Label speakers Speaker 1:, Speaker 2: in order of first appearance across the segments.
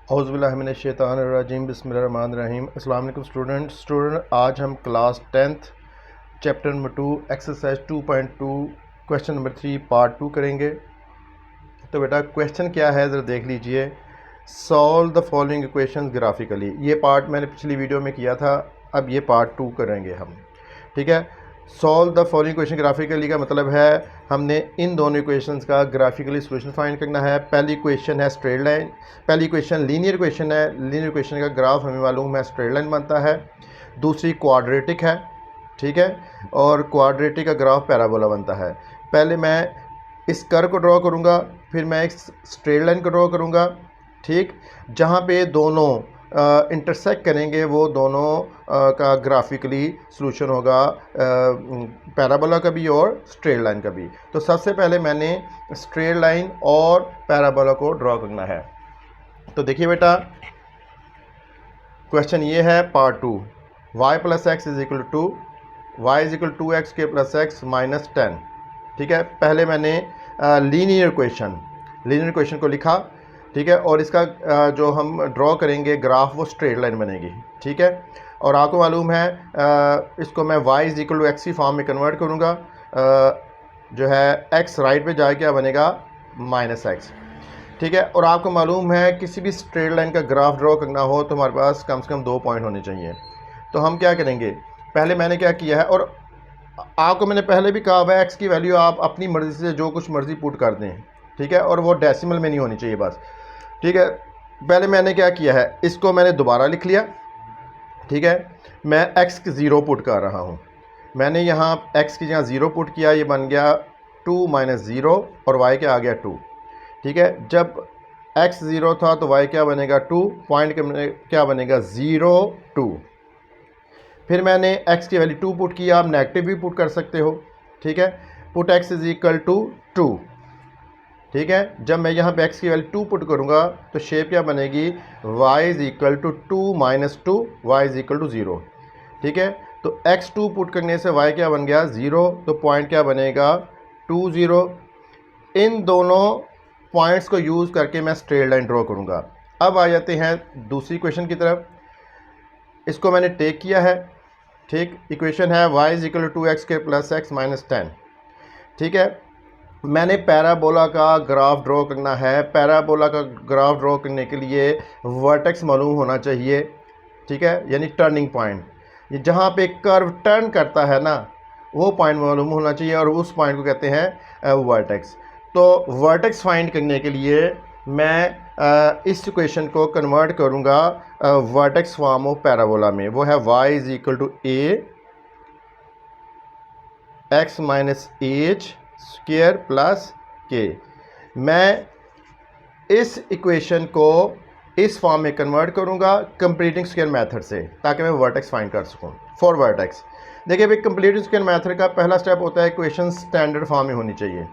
Speaker 1: औज़ुबिल्लाहिमिनश्शैतानिर्रजीम बिस्मिल्लाहिर्रहमानिर्रहीम। अस्सलाम वालेकुम स्टूडेंट आज हम class 10th chapter number 2 exercise 2.2 question number 3 part 2 करेंगे। तो बेटा क्वेश्चन क्या है ज़रा देख लीजिए। Solve the following equations graphically. ये पार्ट मैंने पिछली वीडियो में किया था, अब ये पार्ट 2 करेंगे हम। ठीक है, solve the following equation graphically का मतलब है हमने इन दोनों इक्वेशंस का ग्राफिकली सॉल्यूशन फाइंड करना है। पहली इक्वेशन है स्ट्रेट लाइन, पहली इक्वेशन लीनियर इक्वेशन है। लीनियर इक्वेशन का ग्राफ हमें मालूम है स्ट्रेट लाइन बनता है। दूसरी क्वाड्रेटिक है, ठीक है, और क्वाड्रेटिक का ग्राफ पैराबोला बनता है। पहले मैं इस कर्व को ड्रॉ करूँगा, फिर मैं एक स्ट्रेट लाइन को ड्रॉ करूँगा, ठीक, जहाँ पे दोनों इंटरसेक्ट करेंगे वो दोनों का ग्राफिकली सॉल्यूशन होगा, पैराबोला का भी और स्ट्रेट लाइन का भी। तो सबसे पहले मैंने स्ट्रेट लाइन और पैराबोला को ड्रॉ करना है। तो देखिए बेटा क्वेश्चन ये है part 2, y plus x is equal to y is equal to x के प्लस एक्स माइनस 10। ठीक है, पहले मैंने लीनियर इक्वेशन को लिखा, ठीक है, और इसका जो हम ड्रॉ करेंगे ग्राफ वो स्ट्रेट लाइन बनेगी। ठीक है, और आपको मालूम है इसको मैं y is equal to x की फॉर्म में कन्वर्ट करूँगा, जो है x राइट पे जाए क्या बनेगा माइनस एक्स। ठीक है, और आपको मालूम है किसी भी स्ट्रेट लाइन का ग्राफ ड्रॉ करना हो तो हमारे पास कम से कम 2 पॉइंट होने चाहिए। तो हम क्या करेंगे, पहले मैंने क्या किया है, और आपको मैंने पहले भी कहा हुआ है एक्स की वैल्यू आप अपनी मर्ज़ी से जो कुछ मर्ज़ी पुट कर दें, ठीक है, और वो डेसिमल में नहीं होनी चाहिए बस। ठीक है, पहले मैंने क्या किया है, इसको मैंने दोबारा लिख लिया। ठीक है, मैं x की 0 पुट कर रहा हूँ। मैंने यहाँ x की जहाँ 0 पुट किया, ये बन गया 2 माइनस 0 और y क्या आ गया 2। ठीक है, जब x 0 था तो y क्या बनेगा 2, पॉइंट क्या बनेगा 0 2। फिर मैंने x की वैल्यू 2 पुट किया, आप नेगेटिव भी पुट कर सकते हो। ठीक है, put x is equal to 2। ठीक है, जब मैं यहाँ पे x की वैल्यू 2 पुट करूँगा तो शेप क्या बनेगी y is equal to 2 minus 2, y is equal to 0। ठीक है, तो x 2 पुट करने से y क्या बन गया 0, तो पॉइंट क्या बनेगा 2 0। इन दोनों पॉइंट्स को यूज़ करके मैं स्ट्रेट लाइन ड्रॉ करूँगा। अब आ जाते हैं दूसरी क्वेश्चन की तरफ। इसको मैंने टेक किया है, ठीक, इक्वेशन है y is equal to 2x के प्लस एक्स माइनस 10। ठीक है, मैंने पैराबोला का ग्राफ ड्रॉ करना है। पैराबोला का ग्राफ ड्रॉ करने के लिए वर्टेक्स मालूम होना चाहिए, ठीक है, यानी टर्निंग पॉइंट, ये जहाँ पे कर्व टर्न करता है ना वो पॉइंट मालूम होना चाहिए, और उस पॉइंट को कहते हैं वर्टेक्स। तो वर्टेक्स फाइंड करने के लिए मैं इस इक्वेशन को कन्वर्ट करूँगा वर्टेक्स फॉर्म ऑफ पैराबोला में, वो है y is equal to a x minus h square plus k. मैं इस इक्वेशन को इस फॉर्म में कन्वर्ट करूंगा कंप्लीटिंग स्क्वायर मेथड से, ताकि मैं वर्टेक्स फाइंड कर सकूं फॉर वर्टेक्स। देखिए भाई, कंप्लीटिंग स्क्वायर मेथड का पहला स्टेप होता है इक्वेशन स्टैंडर्ड फॉर्म में होनी चाहिए,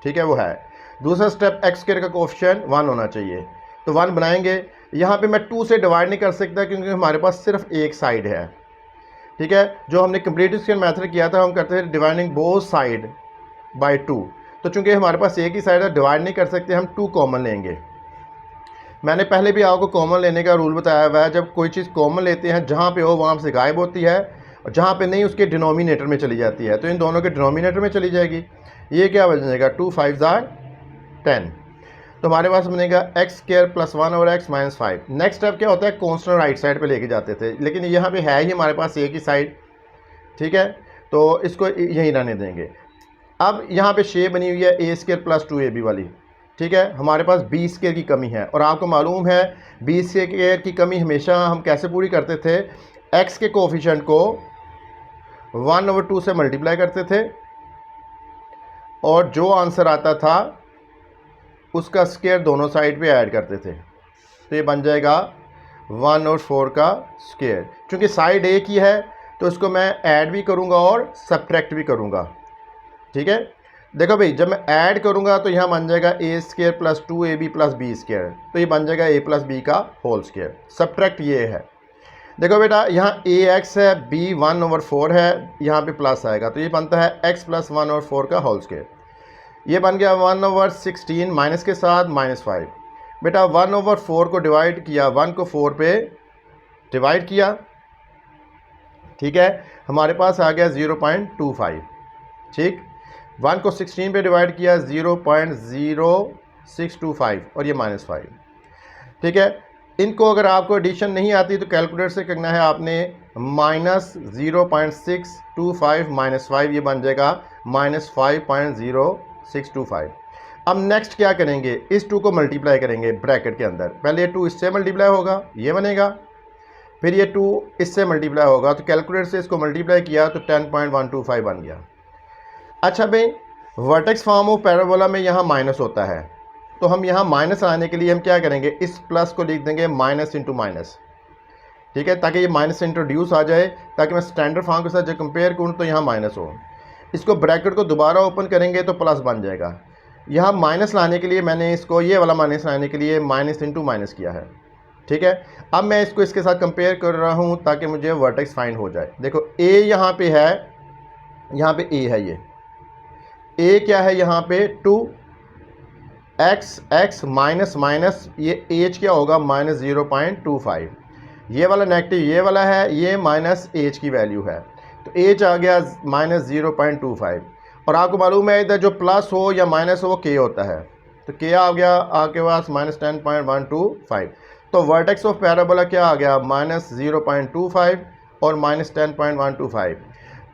Speaker 1: ठीक है, वो है। दूसरा स्टेप एक्स स्क्वायर का कोएफिशिएंट 1 होना चाहिए, तो 1 बनाएंगे। यहाँ पे मैं 2 से डिवाइड नहीं कर सकता क्योंकि हमारे पास सिर्फ एक साइड है। ठीक है, जो हमने कंप्लीटिंग स्क्वायर मेथड किया था हम करते थे डिवाइडिंग बोथ साइड बाय 2, तो चूंकि हमारे पास एक ही साइड है डिवाइड नहीं कर सकते, हम 2 कॉमन लेंगे। मैंने पहले भी आपको कॉमन लेने का रूल बताया हुआ है, जब कोई चीज़ कॉमन लेते हैं जहाँ पे हो वहाँ से गायब होती है, और जहाँ पे नहीं उसके डिनोमिनेटर में चली जाती है, तो इन दोनों के डिनोमिनेटर में चली जाएगी। ये क्या बन जाएगा 2 5 10, तो हमारे पास बनेगा एक्स स्क्वायर प्लस 1 और एक्स माइनस 5। नेक्स्ट स्टेप क्या होता है, कॉन्स्टेंट राइट साइड पे लेके जाते थे, लेकिन यहाँ पे है ही हमारे पास एक ही साइड, ठीक है, तो इसको यहीं रहने देंगे। अब यहाँ पे शेप बनी हुई है ए स्क्वायर प्लस 2ab वाली, ठीक है, हमारे पास बी स्क्वायर की कमी है, और आपको मालूम है बी स्क्वायर की कमी हमेशा हम कैसे पूरी करते थे, एक्स के कोफिशिएंट को 1/2 से मल्टीप्लाई करते थे, और जो आंसर आता था उसका स्क्वायर दोनों साइड पे ऐड करते थे, तो ये बन जाएगा 1 और 4 का स्क्वायर। क्योंकि साइड एक ही है तो इसको मैं ऐड भी करूँगा और सब्ट्रैक्ट भी करूँगा। ठीक है, देखो भाई, जब मैं ऐड करूँगा तो यहाँ बन जाएगा a square plus 2ab plus b square, तो ये बन जाएगा a प्लस बी का होल स्क्वायर। सब्ट्रैक्ट ये है, देखो बेटा, यहाँ ए एक्स है, बी 1/4 है, यहाँ पे प्लस आएगा, तो ये बनता है x प्लस 1/4 का होल स्क्वायर। ये बन गया 1/16 माइनस के साथ -5, बेटा 1/4 को डिवाइड किया, 1 को 4 पे डिवाइड किया, ठीक है, हमारे पास आ गया 0.25। ठीक, 1 को 16 पे डिवाइड किया 0.0625 और ये -5। ठीक है, इनको अगर आपको एडिशन नहीं आती तो कैलकुलेटर से करना है आपने, -0.625 -5 ये बन जाएगा -5.0625। अब नेक्स्ट क्या करेंगे, इस 2 को मल्टीप्लाई करेंगे ब्रैकेट के अंदर, पहले ये 2 इससे मल्टीप्लाई होगा, ये बनेगा, फिर ये 2 इससे मल्टीप्लाई होगा, तो कैलकुलेटर से इसको मल्टीप्लाई किया तो 10.125 बन गया। अच्छा भाई, वर्टेक्स फॉर्म ऑफ पैराबोला में यहाँ माइनस होता है, तो हम यहाँ माइनस आने के लिए हम क्या करेंगे, इस प्लस को लिख देंगे माइनस इंटू माइनस। ठीक है, ताकि ये माइनस इंट्रोड्यूस आ जाए, ताकि मैं स्टैंडर्ड फॉर्म के साथ जब कंपेयर करूँ तो यहाँ माइनस हो। इसको ब्रैकेट को दोबारा ओपन करेंगे तो प्लस बन जाएगा। यहाँ माइनस लाने के लिए मैंने इसको, ये वाला माइनस लाने के लिए माइनस इंटू माइनस किया है। ठीक है, अब मैं इसको इसके साथ कंपेयर कर रहा हूँ ताकि मुझे वर्टेक्स फाइंड हो जाए। देखो ए यहाँ पे है, यहाँ पे ए है, ये ए क्या है यहाँ पे 2, x माइनस माइनस ये एच क्या होगा -0.25, ये वाला नेगेटिव ये वाला है, ये माइनस एच की वैल्यू है, तो एच आ गया -0.25। और आपको मालूम है इधर जो प्लस हो या माइनस हो वो के होता है, तो के आ गया आपके पास -10.125। तो वर्टेक्स ऑफ पैराबोला क्या आ गया -0.25 और -10.125।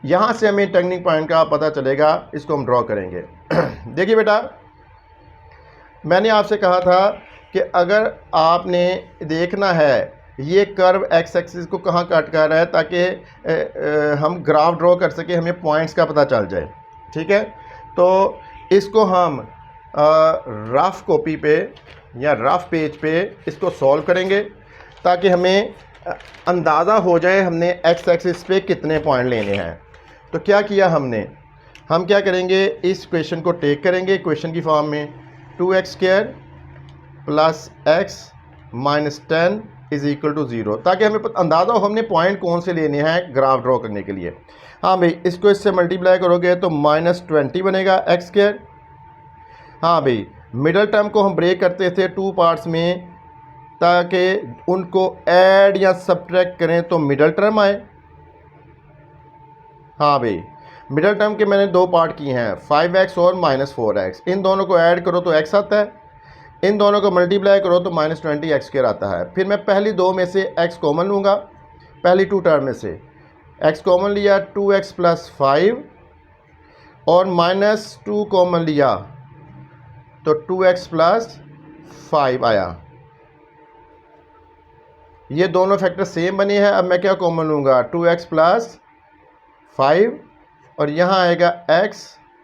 Speaker 1: यहाँ से हमें टर्निंग पॉइंट का पता चलेगा, इसको हम ड्रॉ करेंगे। देखिए बेटा, मैंने आपसे कहा था कि अगर आपने देखना है ये कर्व एक्स एक्सिस को कहाँ कट कर रहा है, ताकि हम ग्राफ ड्रॉ कर सके, हमें पॉइंट्स का पता चल जाए। ठीक है, तो इसको हम रफ कॉपी पे या रफ पेज पे इसको सॉल्व करेंगे, ताकि हमें अंदाज़ा हो जाए हमने एक्स एक्सिस पे कितने पॉइंट लेने हैं। तो क्या किया हमने, हम क्या करेंगे, इस क्वेश्चन को टेक करेंगे इक्वेशन की फॉर्म में, 2x² + x - 10 = 0, ताकि हमें अंदाज़ा हो हमने पॉइंट कौन से लेने हैं ग्राफ ड्रॉ करने के लिए। हाँ भाई, इसको इससे मल्टीप्लाई करोगे तो -20 बनेगा x²। हाँ भाई, मिडल टर्म को हम ब्रेक करते थे 2 पार्ट्स में, ताकि उनको ऐड या सब्ट्रैक्ट करें तो मिडल टर्म आए। हाँ भाई, मिडल टर्म के मैंने 2 पार्ट किए हैं, 5x और -4x, इन दोनों को ऐड करो तो x आता है, इन दोनों को मल्टीप्लाई करो तो -20x² आता है। फिर मैं पहली 2 में से x कॉमन लूँगा, पहली 2 टर्म में से x कॉमन लिया, 2x + 5 और -2 कॉमन लिया तो 2x + 5 आया। ये दोनों फैक्टर सेम बने हैं। अब मैं क्या कॉमन लूँगा, 2x + 5 और यहाँ आएगा x,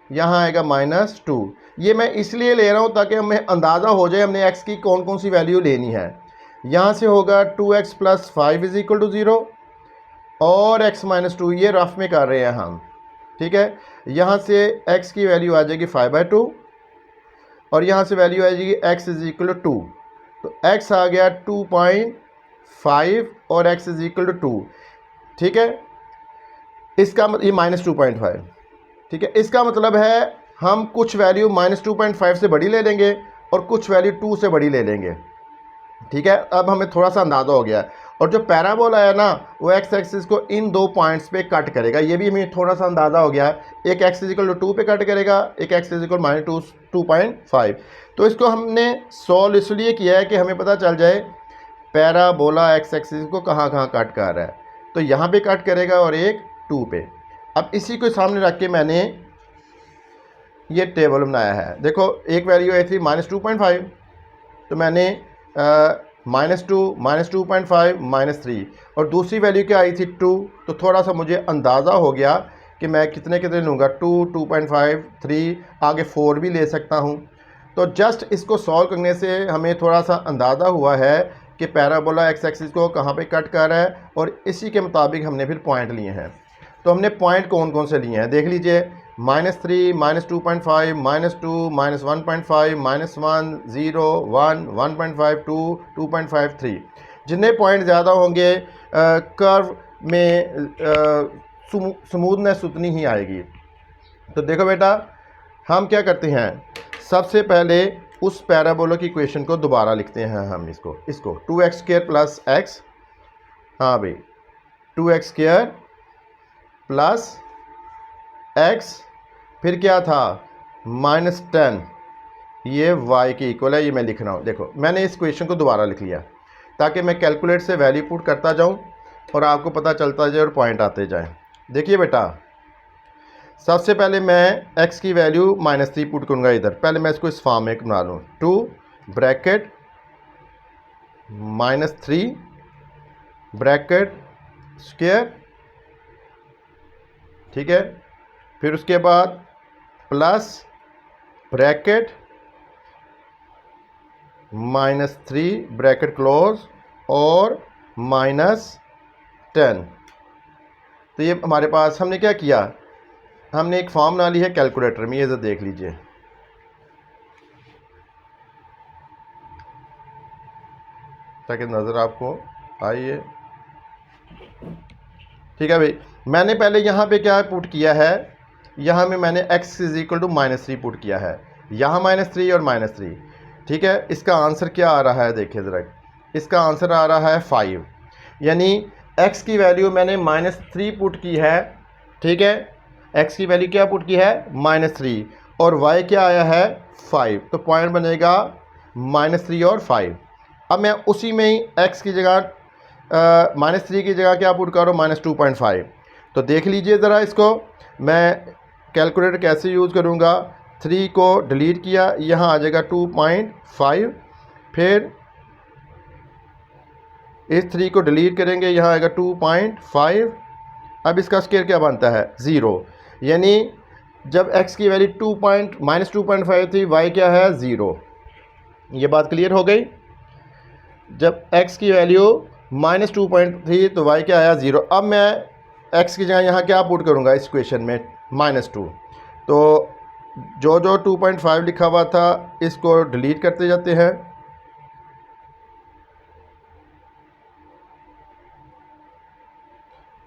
Speaker 1: यहाँ आएगा -2। ये मैं इसलिए ले रहा हूँ ताकि हमें अंदाज़ा हो जाए हमने x की कौन कौन सी वैल्यू लेनी है। यहाँ से होगा 2x + 5 = 0 और x - 2, ये रफ में कर रहे हैं हम। ठीक है, यहाँ से x की वैल्यू आ जाएगी 5/2 और यहाँ से वैल्यू आ जाएगी x = 2, तो x आ गया 2.5 और x = 2। ठीक है, इसका ये -2.5। ठीक है, इसका मतलब है हम कुछ वैल्यू -2.5 से बड़ी ले लेंगे और कुछ वैल्यू 2 से बड़ी ले लेंगे। ठीक है, अब हमें थोड़ा सा अंदाज़ा हो गया। और जो पैराबोला है ना, वो एक्स एक्सिस को इन 2 पॉइंट्स पे कट करेगा, ये भी हमें थोड़ा सा अंदाज़ा हो गया। एक x = 2 पे कट करेगा, एक x = -2.5। तो इसको हमने सॉल्व इसलिए किया है कि हमें पता चल जाए पैराबोला एक्स एक्सिस को कहाँ कहाँ कट कर रहा है। तो यहाँ पे कट करेगा और एक 2 पे। अब इसी को सामने रख के मैंने ये टेबल बनाया है। देखो, एक वैल्यू आई थी -2.5, तो मैंने -2, -2.5, -3, और दूसरी वैल्यू क्या आई थी 2, तो थोड़ा सा मुझे अंदाज़ा हो गया कि मैं कितने कितने लूँगा, 2, 2.5, 3, आगे 4 भी ले सकता हूँ। तो जस्ट इसको सॉल्व करने से हमें थोड़ा सा अंदाज़ा हुआ है कि पैराबोला एक्स एक्सिस को कहाँ पे कट कर रहा है, और इसी के मुताबिक हमने फिर पॉइंट लिए हैं। तो हमने पॉइंट कौन कौन से लिए हैं देख लीजिए, -3, -2.5, -2, -1.5, -1, 0, 1, 1.5, 2, 2.5, 3। जितने पॉइंट ज़्यादा होंगे कर्व में स्मूथनेस उतनी ही आएगी। तो देखो बेटा, हम क्या करते हैं, सबसे पहले उस पैराबोला की इक्वेशन को दोबारा लिखते हैं हम इसको 2x स्क्वायर प्लस एक्स, हाँ भाई 2x स्क्वायर प्लस एक्स, फिर क्या था -10, ये y के इक्वल है। ये मैं लिख रहा हूँ, देखो मैंने इस क्वेश्चन को दोबारा लिख लिया ताकि मैं कैलकुलेट से वैल्यू पुट करता जाऊँ और आपको पता चलता जाए और पॉइंट आते जाएं। देखिए बेटा, सबसे पहले मैं x की वैल्यू -3 पुट करूँगा इधर। पहले मैं इसको इस फॉर्म में बना लूँ, 2 ब्रैकेट -3 ब्रैकेट स्क्वायर, ठीक है। फिर उसके बाद प्लस ब्रैकेट -3 ब्रैकेट क्लोज और -10। तो ये हमारे पास, हमने क्या किया, हमने एक फॉर्म बना ली है कैलकुलेटर में, ये जो देख लीजिए, ताकि नज़र आपको आइए, ठीक है भाई। मैंने पहले यहाँ पे क्या पुट किया है, यहाँ में मैंने x = -3 पुट किया है, यहाँ -3 और -3, ठीक है। इसका आंसर क्या आ रहा है, देखिए ज़रा, इसका आंसर आ रहा है 5, यानी x की वैल्यू मैंने -3 पुट की है, ठीक है। x की वैल्यू क्या पुट की है, -3, और y क्या आया है 5, तो पॉइंट बनेगा -3 और 5। अब मैं उसी में ही x की जगह -3 की जगह क्या पुट करो, -2.5। तो देख लीजिए ज़रा, इसको मैं कैलकुलेटर कैसे यूज़ करूँगा। 3 को डिलीट किया, यहाँ आ जाएगा 2.5, फिर इस 3 को डिलीट करेंगे, यहाँ आएगा 2.5। अब इसका स्क्वायर क्या बनता है, 0, यानी जब x की वैल्यू -2.5 थी, y क्या है 0। ये बात क्लियर हो गई। जब x की वैल्यू -2 थी तो y क्या आया 0। अब मैं x की जगह यहाँ क्या पुट करूँगा इस इक्वेशन में, -2, तो जो 2.5 लिखा हुआ था इसको डिलीट करते जाते हैं,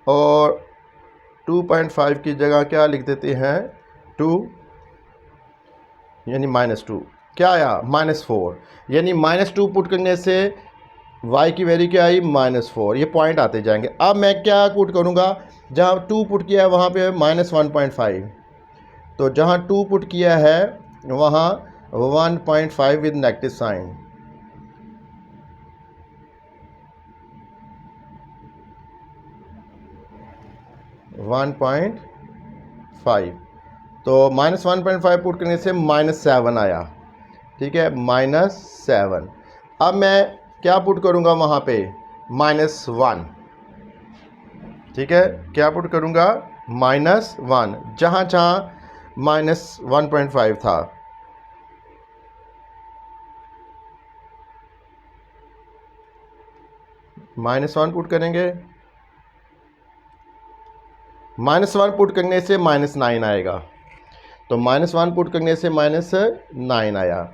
Speaker 1: और 2.5 की जगह क्या लिख देते हैं 2, यानी -2, क्या आया -4, यानी -2 पुट करने से y की वैल्यू क्या आई -4। ये पॉइंट आते जाएंगे। अब मैं क्या पुट करूँगा, जहाँ 2 पुट किया है वहाँ पे -1.5, तो जहाँ 2 पुट किया है वहाँ 1.5 विद नेगेटिव साइन, -1.5, तो -1.5 पुट करने से -7 आया, ठीक है, -7। अब मैं क्या पुट करूँगा वहाँ पे, -1, ठीक है, क्या पुट करूँगा -1, जहाँ जहाँ -1.5 था। -1 पुट करेंगे, -1 पुट करने से -9 आएगा, तो -1 पुट करने से -9 आया।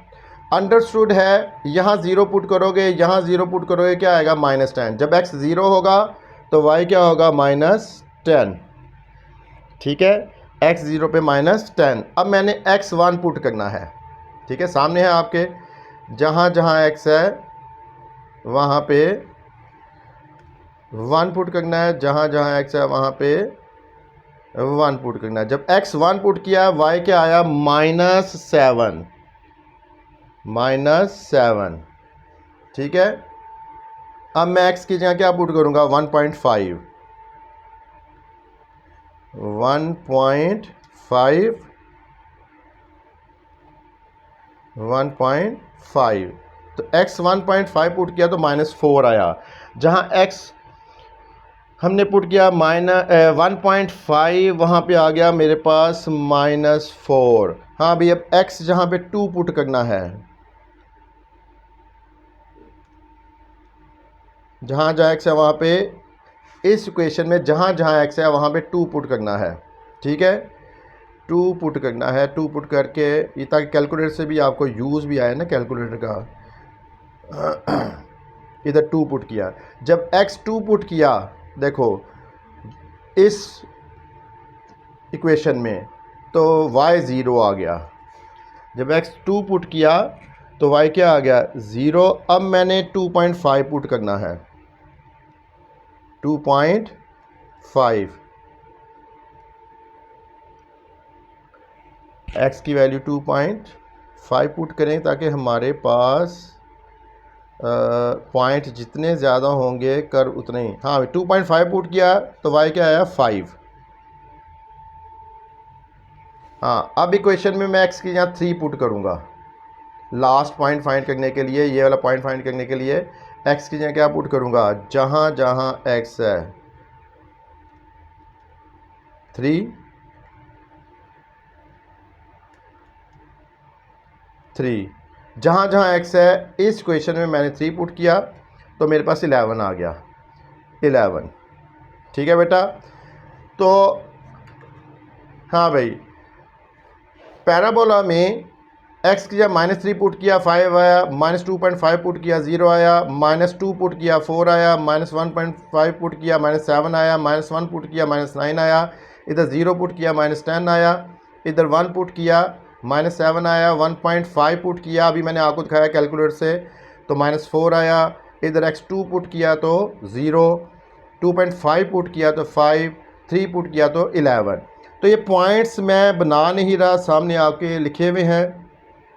Speaker 1: अंडरस्टूड है। यहाँ 0 पुट करोगे, यहाँ 0 पुट करोगे, क्या आएगा -10। जब x 0 होगा तो y क्या होगा -10, ठीक है, x 0 पे -10। अब मैंने x 1 पुट करना है, ठीक है, सामने है आपके, जहाँ जहाँ x है वहाँ पे 1 पुट करना है, जहाँ जहाँ x है वहाँ पे 1 पुट करना है। जब x 1 पुट किया, y क्या आया -7, ठीक है। अब मैं x की जगह क्या पुट करूँगा 1.5, 1.5, तो x 1.5 पुट किया तो -4 आया। जहाँ x हमने पुट किया 1.5, वहाँ पे आ गया मेरे पास -4। हाँ भाई, अब x जहाँ पे 2 पुट करना है, जहाँ जहाँ x है वहाँ पे, इस इक्वेशन में जहाँ जहाँ x है वहाँ पे 2 पुट करना है, ठीक है, 2 पुट करना है। 2 पुट करके ये, ताकि कैलकुलेटर से भी आपको यूज़ भी आए ना कैलकुलेटर का। इधर 2 पुट किया, जब x 2 पुट किया, देखो इस इक्वेशन में, तो y 0 आ गया। जब x 2 पुट किया तो y क्या आ गया 0। अब मैंने 2.5 पुट करना है, 2.5 x की वैल्यू 2.5 पुट करें ताकि हमारे पास पॉइंट जितने ज़्यादा होंगे कर उतने ही। हाँ 2.5 पुट किया तो y क्या आया 5। हाँ अब इक्वेशन में मैं x की यहाँ 3 पुट करूँगा। लास्ट पॉइंट फाइंड करने के लिए, ये वाला पॉइंट फाइंड करने के लिए x की जगह क्या पुट करूँगा, जहाँ जहाँ x है 3, जहाँ जहाँ x है इस इक्वेशन में मैंने 3 पुट किया तो मेरे पास 11 आ गया, 11। ठीक है बेटा। तो हाँ भाई, पैराबोला में x की जगह -3 पुट किया 5 आया, -2.5 पुट किया 0 आया, -2 पुट किया 4 आया, -1.5 पुट किया -7 आया, -1 पुट किया -9 आया, इधर 0 पुट किया -10 आया, इधर 1 पुट किया -7 आया, 1.5 पुट किया, अभी मैंने आपको दिखाया कैलकुलेटर से, तो -4 आया, इधर x2 पुट किया तो 0, 2.5 पुट किया तो 5, 3 पुट किया तो 11। तो ये पॉइंट्स मैं बना नहीं रहा, सामने आपके लिखे हुए हैं।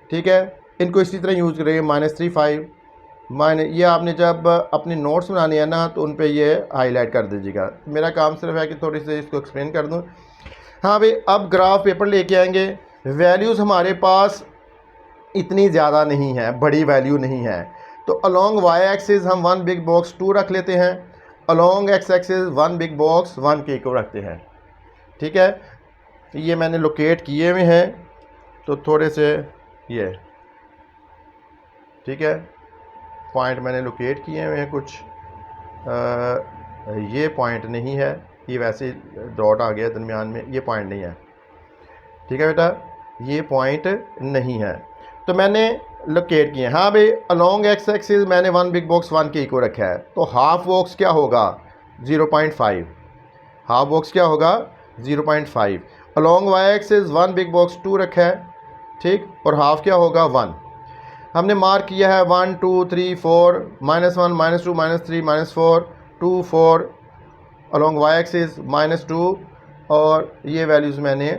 Speaker 1: ठीक है, इनको इसी तरह यूज़ करेंगे -3, 5 ये आपने जब अपने नोट्स बनाने हैं ना तो उन पे ये हाईलाइट कर दीजिएगा। मेरा काम सिर्फ है कि थोड़ी सी इसको एक्सप्लेन कर दूं। हाँ भाई, अब ग्राफ पेपर लेके आएंगे। वैल्यूज़ हमारे पास इतनी ज़्यादा नहीं है, बड़ी वैल्यू नहीं है, तो अलोंग वाई एक्सिस हम 1 बिग बॉक्स 2 रख लेते हैं, along x axis 1 big box 1 के को रखते हैं। ठीक है, ये मैंने लोकेट किए हुए हैं तो थोड़े से ये, ठीक है, पॉइंट मैंने लोकेट किए हुए हैं कुछ। ये पॉइंट नहीं है, ये वैसे डॉट आ गया दरमियान में, ये पॉइंट नहीं है। ठीक है बेटा, ये पॉइंट नहीं है तो मैंने लोकेट किए। हाँ भाई, अलोंग एक्स एक्सिस मैंने 1 बिग बॉक्स 1 के इको रखा है, तो हाफ बॉक्स क्या होगा 0.5, हाफ बॉक्स क्या होगा 0.5। Along y axis 1 big box 2 रखा है, ठीक, और हाफ क्या होगा 1। हमने मार्क किया है 1 2 3 4, -1 -2 -3 -4 2 4 अलोंग वाई एक्सिस -2, और ये वैल्यूज़ मैंने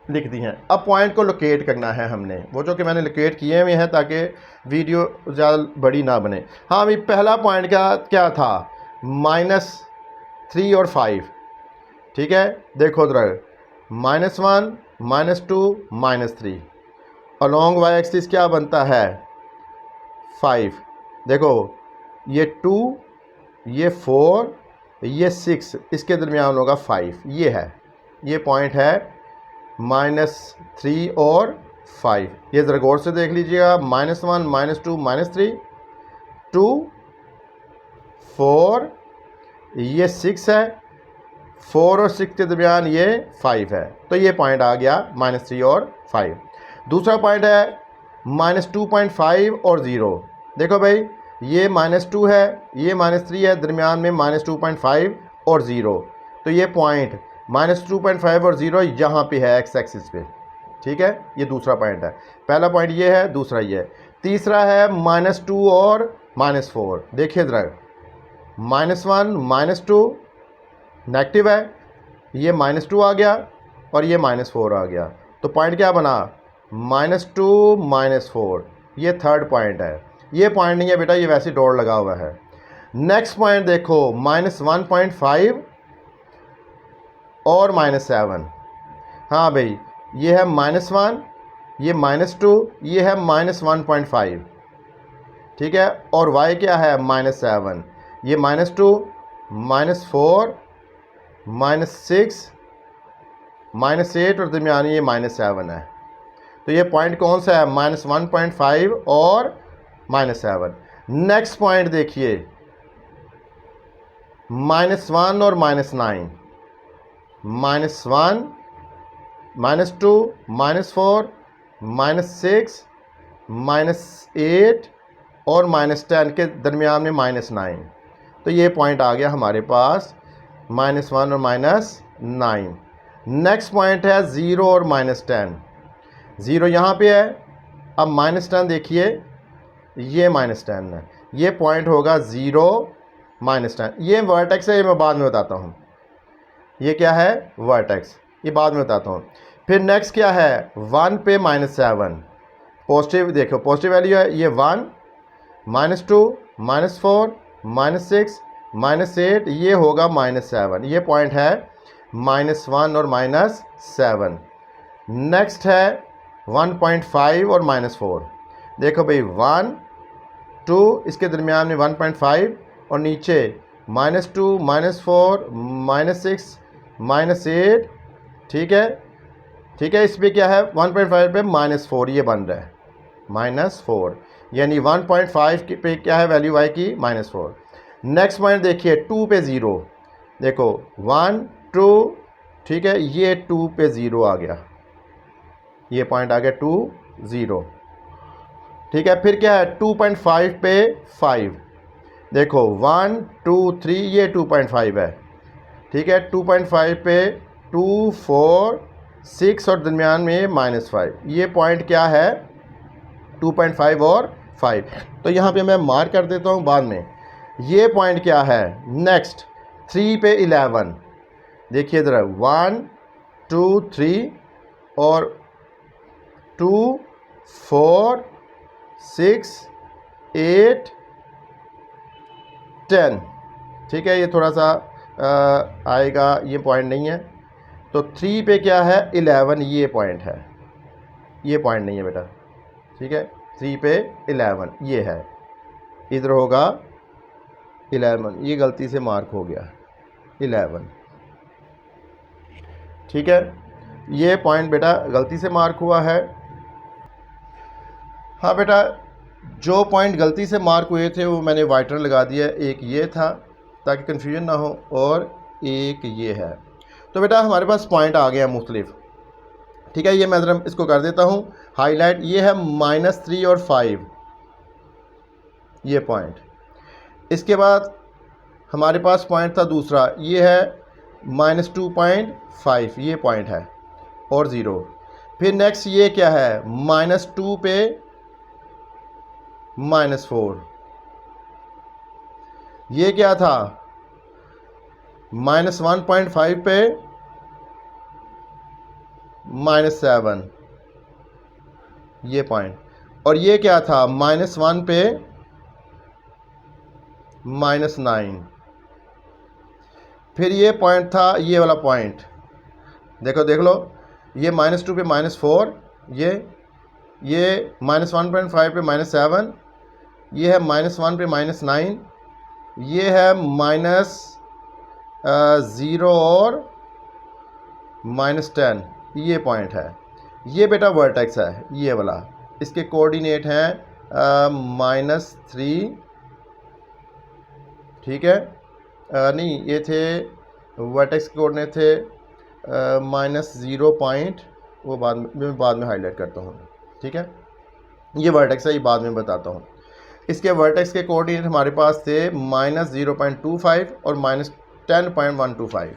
Speaker 1: लिख दी हैं। अब पॉइंट को लोकेट करना है हमने, वो जो कि मैंने लोकेट किए हुए हैं ताकि वीडियो ज़्यादा बड़ी ना बने। हाँ अभी पहला पॉइंट क्या था, -3 और 5। ठीक है, देखो इधर -1 -2 -3, अलोंग वाई एक्सिस क्या बनता है 5। देखो ये 2, ये 4, ये 6, इसके दरमियान होगा 5, ये है, ये पॉइंट है -3 और 5। ये ज़रा गौर से देख लीजिएगा, -1 -2 -3 2 4, ये 6 है, 4 और 6 के दरमियान ये 5 है, तो ये पॉइंट आ गया -3 और 5। दूसरा पॉइंट है -2.5 और 0। देखो भाई, ये -2 है, ये -3 है, दरमियान में -2.5 और 0, तो ये पॉइंट -2.5 और 0 यहाँ पे है एक्स एक्सिस पे। ठीक है, ये दूसरा पॉइंट है। पहला पॉइंट ये है, दूसरा ये है। तीसरा है -2 और -4। देखिए ज़रा, -1 -2 नेगेटिव है, ये -2 आ गया और ये -4 आ गया, तो पॉइंट क्या बना -2 -4, ये थर्ड पॉइंट है। ये पॉइंट नहीं है बेटा, ये वैसे डॉट लगा हुआ है। नेक्स्ट पॉइंट देखो, -1.5 और -7। हाँ भाई, ये है -1, ये -2, ये है -1.5। ठीक है, और y क्या है -7, ये -2 -4 -6 -8 और दरमियानी ये -7 है। तो ये पॉइंट कौन सा है, -1.5 और -7। नेक्स्ट पॉइंट देखिए, -1 और -9, -1 -2 -4 -6 -8 और -10 के दरमियान में -9, तो ये पॉइंट आ गया हमारे पास -1 और -9। नेक्स्ट पॉइंट है 0 और -10। 0 यहाँ पे है अब -10 देखिए, ये -10 है, ये पॉइंट होगा 0 -10। ये वर्टेक्स है, ये मैं बाद में बताता हूँ। ये क्या है? वर्टेक्स, ये बाद में बताता हूँ। फिर नेक्स्ट क्या है? 1 पे -7, पॉजिटिव देखो, पॉजिटिव वैल्यू है ये 1, -2, -4, -6, -8, ये होगा -7। ये पॉइंट है -1 और -7। नेक्स्ट है 1.5 और -4। देखो भाई 1 2, इसके दरमियान में 1.5 और नीचे -2, -4, -6, -8। ठीक है, ठीक है। इस पर क्या है? 1.5 पे -4 ये बन रहा है, -4, यानी 1.5 पे क्या है वैल्यू y की? -4। नेक्स्ट पॉइंट देखिए 2 पे 0, देखो 1 2, ठीक है, ये 2 पे 0 आ गया, ये पॉइंट आ गया 2 0। ठीक है, फिर क्या है? 2.5 पे 5, देखो 1 2 3, ये 2.5 है। ठीक है, 2.5 पे 2 4 6 और दरमियान में -5, ये पॉइंट क्या है? 2.5 और 5। तो यहाँ पे मैं मार्क कर देता हूँ बाद में। ये पॉइंट क्या है? नेक्स्ट 3 पे 11, देखिए इधर 1 2 3 और 2 4 6 8 10। ठीक है, ये थोड़ा सा आएगा, ये पॉइंट नहीं है। तो 3 पे क्या है? 11, ये पॉइंट है, ये पॉइंट नहीं है बेटा। ठीक है, 3 पे 11 ये है, इधर होगा 11, ये गलती से मार्क हो गया 11। ठीक है, ये पॉइंट बेटा गलती से मार्क हुआ है। हाँ बेटा, जो पॉइंट गलती से मार्क हुए थे वो मैंने वाइटनर लगा दिया। एक ये था ताकि कन्फ्यूजन ना हो, और एक ये है। तो बेटा हमारे पास पॉइंट आ गया मुख्तलिफ। ठीक है, ये मैं ज़रा इसको कर देता हूँ हाईलाइट। ये है -3 और 5, ये पॉइंट। इसके बाद हमारे पास पॉइंट था दूसरा, ये है -2.5, ये पॉइंट है, और 0। फिर नेक्स्ट ये क्या है? -2 पे -4, ये क्या था? -1.5 पे -7, ये पॉइंट। और ये क्या था? -1 पे -9। फिर ये पॉइंट था, ये वाला पॉइंट देखो, देख लो, ये -2 पे -4, ये -1.5 पे -7, ये है -1 पे -9, ये है -0 और -10, ये पॉइंट है। ये बेटा वर्टेक्स है, ये वाला। इसके कोऑर्डिनेट हैं -3, ठीक है, नहीं ये थे वर्टेक्स के कोऑर्डिनेट थे -0 पॉइंट, वो बाद में हाईलाइट करता हूँ। ठीक है, ये वर्टेक्स है, ये बाद में बताता हूँ। इसके वर्टेक्स के कोऑर्डिनेट हमारे पास थे -0.25 और -10.125,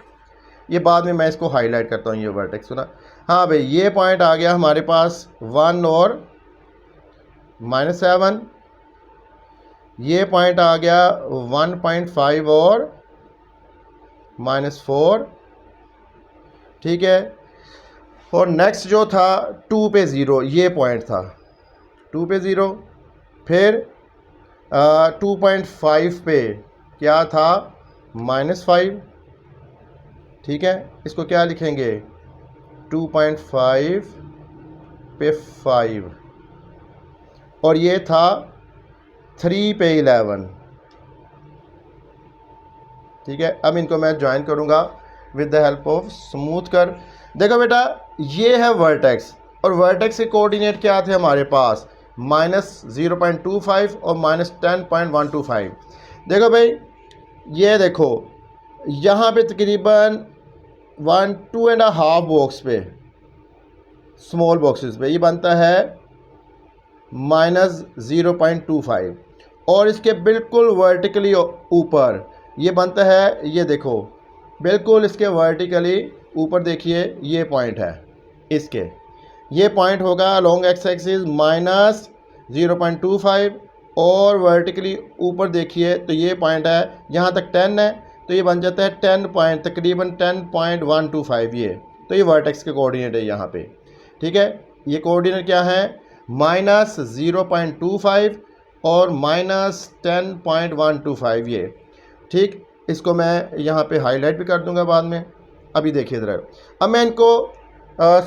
Speaker 1: ये बाद में मैं इसको हाईलाइट करता हूँ, ये वर्टेक्स सुना। हाँ भाई, ये पॉइंट आ गया हमारे पास 1 और -7, ये पॉइंट आ गया 1.5 और -4। ठीक है, और नेक्स्ट जो था 2 पे 0, ये पॉइंट था 2 पे 0। फिर 2.5 पे क्या था? -5। ठीक है, इसको क्या लिखेंगे? 2.5 पे 5, और ये था 3 पे 11। ठीक है, अब इनको मैं ज्वाइन करूँगा with the help of smooth कर। देखो बेटा, ये है वर्टेक्स, और वर्टेक्स के कोऑर्डिनेट क्या थे हमारे पास? -0.25 और -10.125। देखो भाई, ये देखो यहाँ पे तकरीबन 2.5 बॉक्स पे, स्मॉल बॉक्सेस पे, ये बनता है -0.25, और इसके बिल्कुल वर्टिकली ऊपर ये बनता है, ये देखो बिल्कुल इसके वर्टिकली ऊपर देखिए, ये पॉइंट है इसके, ये पॉइंट होगा अलोंग एक्स एक्सिस माइनस 0.25 और वर्टिकली ऊपर देखिए तो ये पॉइंट है, यहाँ तक 10 है तो ये बन जाता है 10 पॉइंट तकरीबन 10.125 ये, तो ये वर्टेक्स के कोऑर्डिनेट है यहाँ पे। ठीक है, ये कोऑर्डिनेट क्या है, माइनस 0.25 और माइनस 10.125 ये। ठीक, इसको मैं यहाँ पे हाईलाइट भी कर दूंगा बाद में। अभी देखिए ज़रा, अब मैं इनको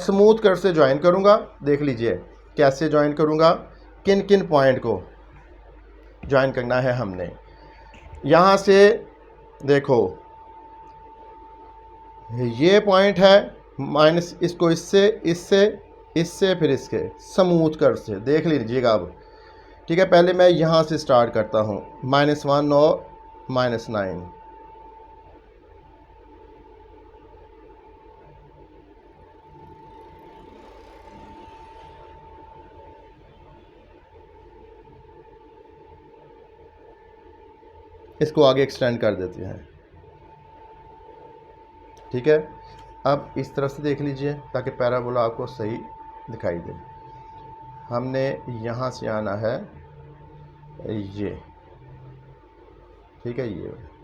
Speaker 1: स्मूथ कर से ज्वाइन करूँगा। देख लीजिए कैसे ज्वाइन करूँगा, किन किन पॉइंट को ज्वाइन करना है हमने। यहाँ से देखो ये पॉइंट है माइनस, इसको इससे इससे इससे फिर इसके स्मूथ कर से देख लीजिएगा अब। ठीक है, पहले मैं यहाँ से स्टार्ट करता हूँ, -1 और -9। इसको आगे एक्सटेंड कर देते हैं। ठीक है, अब इस तरफ से देख लीजिए ताकि पैराबोला आपको सही दिखाई दे। हमने यहाँ से आना है ये, ठीक है, ये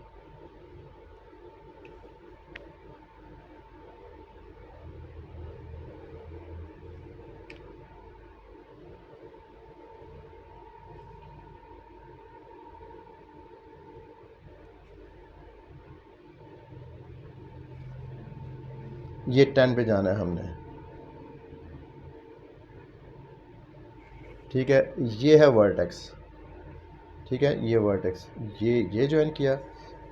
Speaker 1: 10 पे जाना है हमने। ठीक है, ये है वर्टेक्स। ठीक है, ये वर्टेक्स, ये ज्वाइन किया।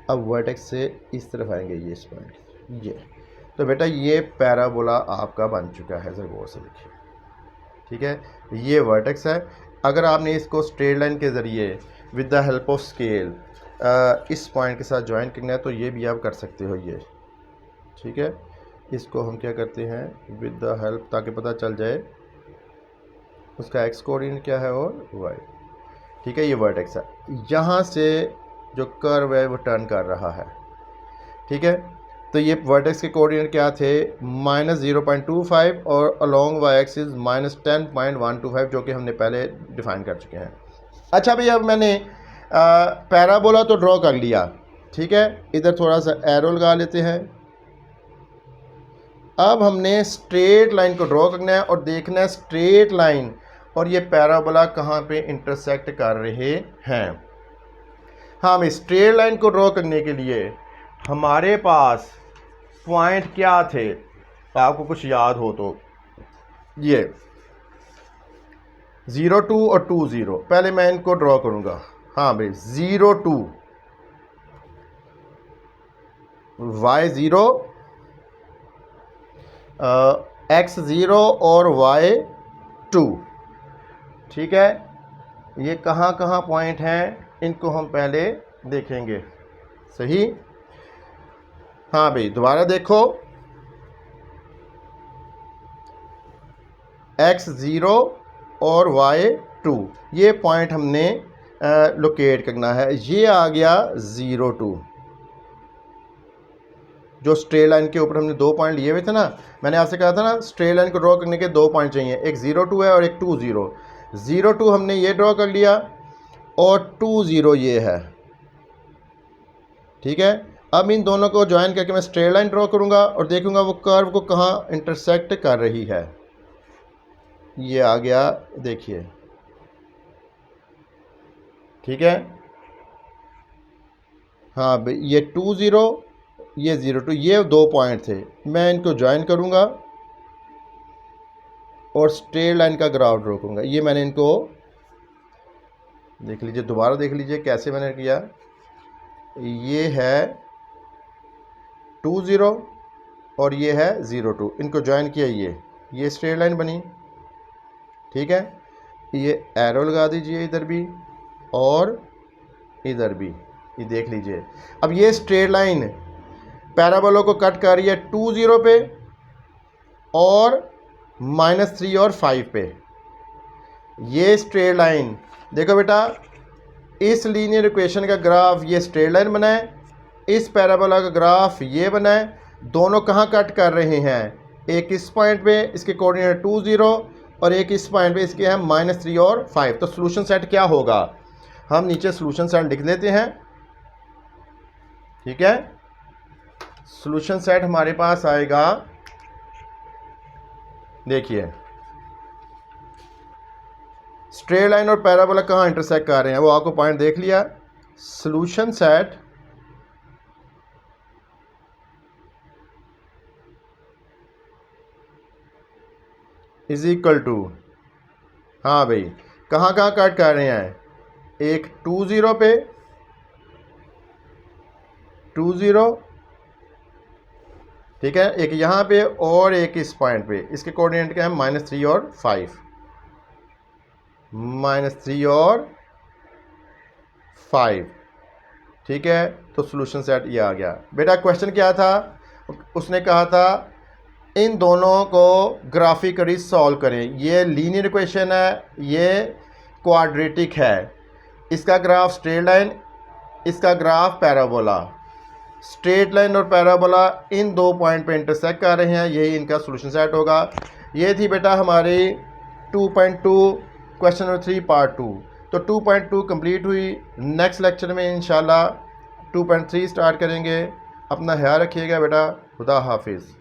Speaker 1: अब वर्टेक्स से इस तरफ आएंगे ये इस पॉइंट ये, तो बेटा ये पैराबोला आपका बन चुका है, ज़रा गौर से देखिए। ठीक है, ये वर्टेक्स है। अगर आपने इसको स्ट्रेट लाइन के ज़रिए with the help of scale इस पॉइंट के साथ ज्वाइन करना है तो ये भी आप कर सकते हो ये। ठीक है, इसको हम क्या करते हैं विद द हेल्प, ताकि पता चल जाए उसका एक्स कोऑर्डिनेट क्या है और वाई। ठीक है, ये वर्टेक्स है, यहाँ से जो कर्व है वो टर्न कर रहा है। ठीक है, तो ये वर्टेक्स के कोऑर्डिनेट क्या थे, -0.25 और अलोंग वाई एक्सिस -10.125, जो कि हमने पहले डिफाइन कर चुके हैं। अच्छा भाई, अब मैंने पैराबोला तो ड्रॉ कर लिया। ठीक है, इधर थोड़ा सा एरो लगा लेते हैं। अब हमने स्ट्रेट लाइन को ड्रॉ करना है और देखना है स्ट्रेट लाइन और ये पैराबोला कहाँ पे इंटरसेक्ट कर रहे हैं। हाँ, हम स्ट्रेट लाइन को ड्रॉ करने के लिए हमारे पास पॉइंट क्या थे, आपको कुछ याद हो तो, ये 0, 2 और 2, 0। पहले मैं इनको ड्रॉ करूँगा। हाँ भाई, 0, 2, y0, x0 और y2। ठीक है, ये कहाँ कहाँ पॉइंट हैं इनको हम पहले देखेंगे। सही, हाँ भाई, दोबारा देखो, x0 और y2 ये पॉइंट हमने लोकेट करना है। ये आ गया 0, 2, जो स्ट्रेट लाइन के ऊपर हमने 2 पॉइंट लिए हुए थे ना। मैंने आपसे कहा था ना स्ट्रेट लाइन को ड्रॉ करने के 2 पॉइंट चाहिए, एक 0, 2 है और एक 2, 0। 0, 2 हमने ये ड्रॉ कर लिया और 2, 0 ये है। ठीक है, अब इन दोनों को ज्वाइन करके मैं स्ट्रेट लाइन ड्रॉ करूंगा और देखूंगा वो कर्व को कहाँ इंटरसेक्ट कर रही है। ये आ गया, देखिए। ठीक है, हाँ भाई, ये 2, 0, ये 0, 2, ये 2 पॉइंट थे। मैं इनको ज्वाइन करूंगा और स्ट्रेट लाइन का ग्राफ ड्रॉ करूंगा। ये मैंने इनको, देख लीजिए, दोबारा देख लीजिए कैसे मैंने किया। ये है 2, 0 और ये है 0, 2, इनको ज्वाइन किया, ये स्ट्रेट लाइन बनी। ठीक है, ये एरो लगा दीजिए इधर भी और इधर भी, ये देख लीजिए। अब ये स्ट्रेट लाइन पैराबोला को कट कर रही है 2, 0 पे और -3 और 5 पे। ये स्ट्रेट लाइन देखो बेटा, इस लीनियर इक्वेशन का ग्राफ ये स्ट्रेट लाइन बनाए, इस पैराबोला का ग्राफ ये बनाए। दोनों कहाँ कट कर रहे हैं, एक इस पॉइंट पे इसके कोऑर्डिनेट 2 0 और एक इस पॉइंट पे इसके हैं -3 और 5। तो सोल्यूशन सेट क्या होगा, हम नीचे सोल्यूशन सेट लिख लेते हैं। ठीक है, सोल्यूशन सेट हमारे पास आएगा, देखिए स्ट्रेट लाइन और पैराबोला कहाँ इंटरसेक्ट कर रहे हैं वो आपको पॉइंट देख लिया। Solution set is equal to, हाँ भाई कहाँ कहाँ कट कर रहे हैं, एक 2 0 पे 2 0, ठीक है, एक यहाँ पे और एक इस पॉइंट पे, इसके कोऑर्डिनेट क्या है -3 और 5, -3 और 5। ठीक है, तो सोल्यूशन सेट ये आ गया। बेटा क्वेश्चन क्या था, उसने कहा था इन दोनों को ग्राफिकली सॉल्व करें। ये लीनियर इक्वेशन है, ये क्वाड्रेटिक है, इसका ग्राफ स्ट्रेट लाइन, इसका ग्राफ पैराबोला। स्ट्रेट लाइन और पैराबोला इन दो पॉइंट पे इंटरसेक्ट कर रहे हैं, यही इनका सोल्यूशन सेट होगा। ये थी बेटा हमारी 2.2 क्वेश्चन नंबर 3 पार्ट 2। तो 2.2 कंप्लीट हुई। नेक्स्ट लेक्चर में इंशाल्लाह 2.3 स्टार्ट करेंगे। अपना ख्याल रखिएगा बेटा, खुदा हाफिज़।